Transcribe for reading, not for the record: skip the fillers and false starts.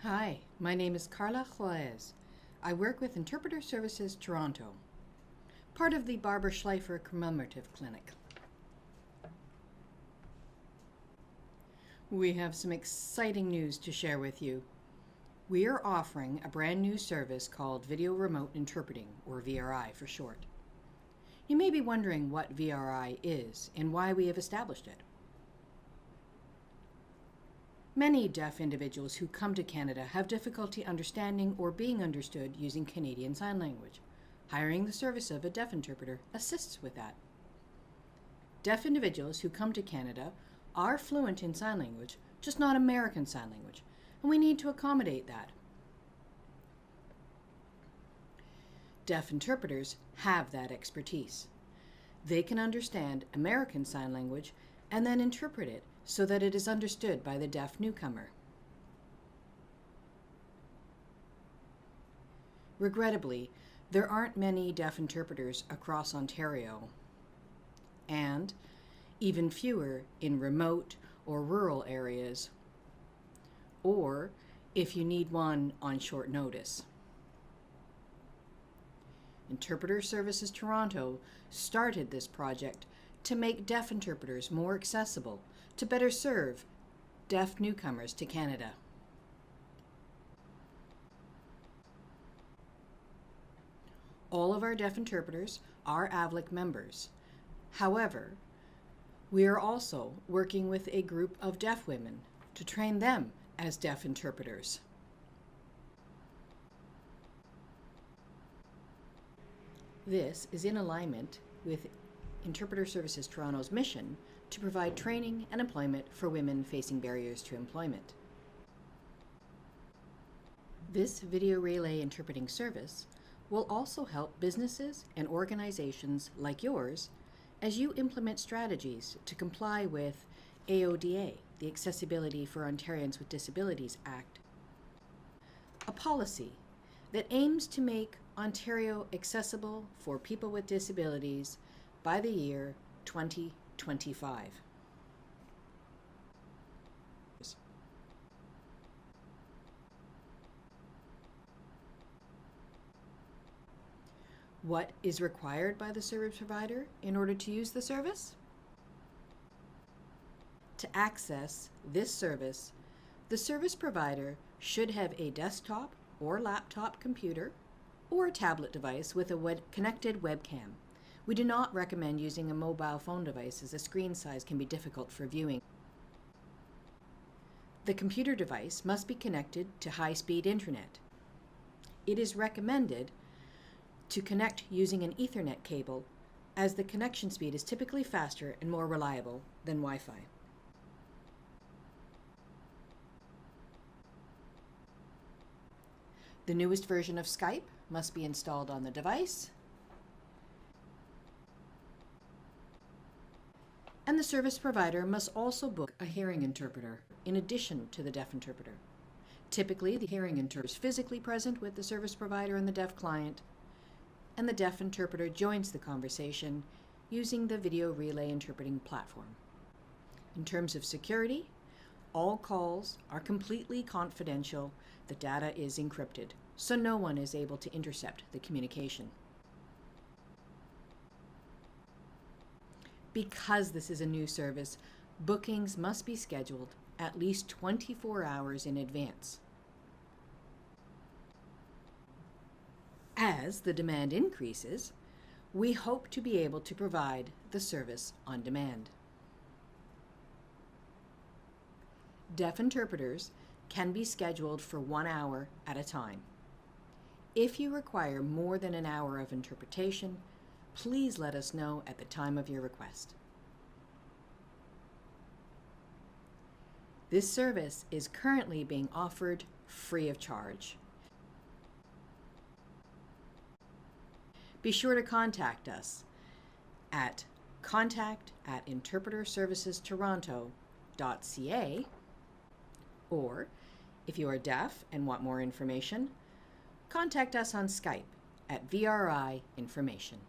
Hi, my name is Carla Juarez. I work with Interpreter Services Toronto, part of the Barbara Schleifer Commemorative Clinic. We have some exciting news to share with you. We are offering a brand new service called Video Remote Interpreting, or VRI for short. You may be wondering what VRI is and why we have established it. Many deaf individuals who come to Canada have difficulty understanding or being understood using Canadian Sign Language. Hiring the service of a deaf interpreter assists with that. Deaf individuals who come to Canada are fluent in sign language, just not American Sign Language, and we need to accommodate that. Deaf interpreters have that expertise. They can understand American Sign Language and then interpret it so that it is understood by the deaf newcomer. Regrettably, there aren't many deaf interpreters across Ontario, and even fewer in remote or rural areas, or if you need one on short notice. Interpreter Services Toronto started this project to make deaf interpreters more accessible, to better serve deaf newcomers to Canada. All of our deaf interpreters are AVLIC members. However, we are also working with a group of deaf women to train them as deaf interpreters. This is in alignment with Interpreter Services Toronto's mission to provide training and employment for women facing barriers to employment. This video relay interpreting service will also help businesses and organizations like yours as you implement strategies to comply with AODA, the Accessibility for Ontarians with Disabilities Act, a policy that aims to make Ontario accessible for people with disabilities by the year 2025. What is required by the service provider in order to use the service? To access this service, the service provider should have a desktop or laptop computer or a tablet device with a connected webcam. We do not recommend using a mobile phone device as the screen size can be difficult for viewing. The computer device must be connected to high-speed internet. It is recommended to connect using an Ethernet cable, as the connection speed is typically faster and more reliable than Wi-Fi. The newest version of Skype must be installed on the device, and the service provider must also book a hearing interpreter in addition to the deaf interpreter. Typically, the hearing interpreter is physically present with the service provider and the deaf client, and the deaf interpreter joins the conversation using the video relay interpreting platform. In terms of security, all calls are completely confidential. The data is encrypted, so no one is able to intercept the communication. Because this is a new service, bookings must be scheduled at least 24 hours in advance. As the demand increases, we hope to be able to provide the service on demand. Deaf interpreters can be scheduled for 1 hour at a time. If you require more than an hour of interpretation, please let us know at the time of your request. This service is currently being offered free of charge. Be sure to contact us at contact@interpreterservicestoronto.ca, or if you are deaf and want more information, contact us on Skype at VRI Information.